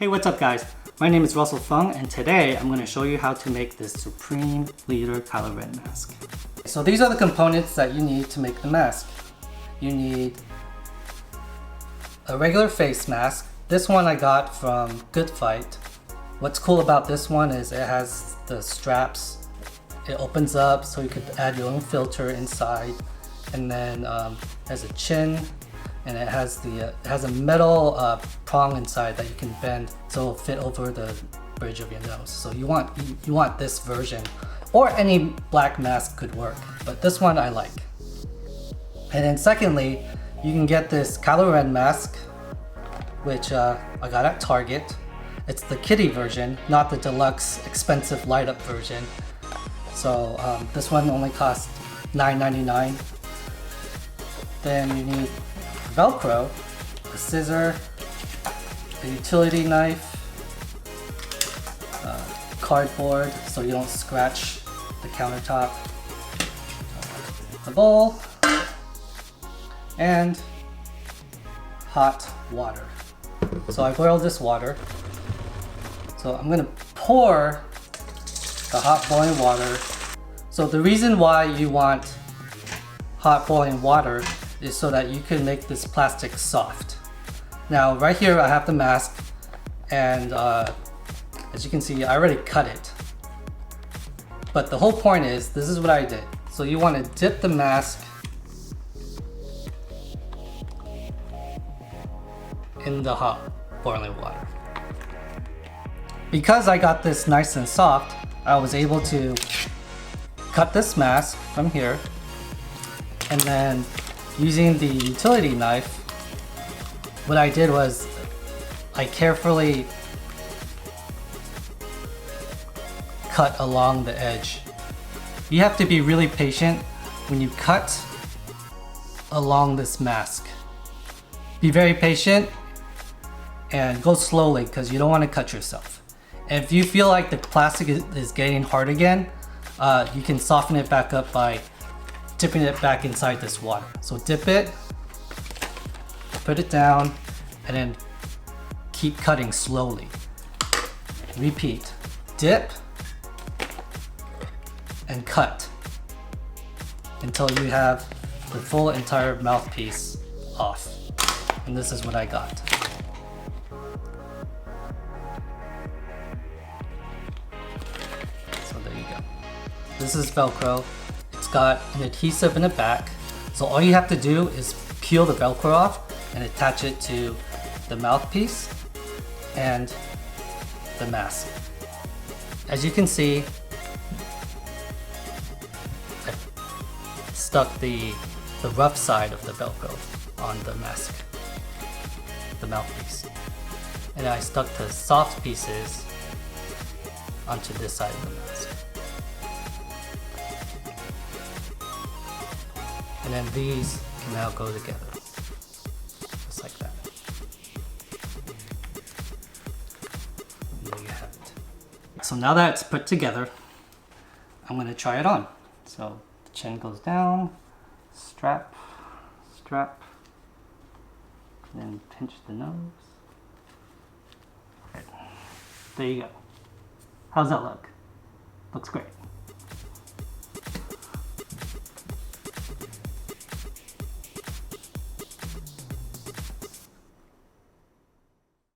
Hey, what's up guys? My name is Russell Fung and today I'm going to show you how to make this Supreme Leader Kylo Ren mask. So these are the components that you need to make the mask. You need a regular face mask. This one I got from Good Fight. What's cool about this one is it has the straps. It opens up so you could add your own filter inside, and then has a chin, and it has a metal prong inside that you can bend so it'll fit over the bridge of your nose. So you want this version, or any black mask could work, but this one I like. And then secondly, you can get this Kylo Ren mask, which I got at Target. It's the kiddie version, not the deluxe expensive light up version. So this one only costs $9.99. Then you need Velcro, a scissor, a utility knife, cardboard so you don't scratch the countertop, a bowl, and hot water. So I boiled this water. So I'm gonna pour the hot boiling water. So the reason why you want hot boiling water is so that you can make this plastic soft. Now right here I have the mask, and as you can see I already cut it. But the whole point is, this is what I did. So you want to dip the mask in the hot boiling water. Because I got this nice and soft, I was able to cut this mask from here, and then using the utility knife, what I did was I carefully cut along the edge. You have to be really patient when you cut along this mask. Be very patient and go slowly because you don't want to cut yourself. And if you feel like the plastic is getting hard again, you can soften it back up by dipping it back inside this water. So dip it, put it down, and then keep cutting slowly. Repeat. Dip and cut until you have the full entire mouthpiece off. And this is what I got. So there you go. This is Velcro. It's got an adhesive in the back. So all you have to do is peel the Velcro off and attach it to the mouthpiece and the mask. As you can see, I stuck the rough side of the Velcro on the mask, the mouthpiece. And I stuck the soft pieces onto this side of the mask. And then these can now go together, just like that. And there you have it. So now that it's put together, I'm going to try it on. So the chin goes down, strap, and then pinch the nose. Right. There you go. How's that look? Looks great.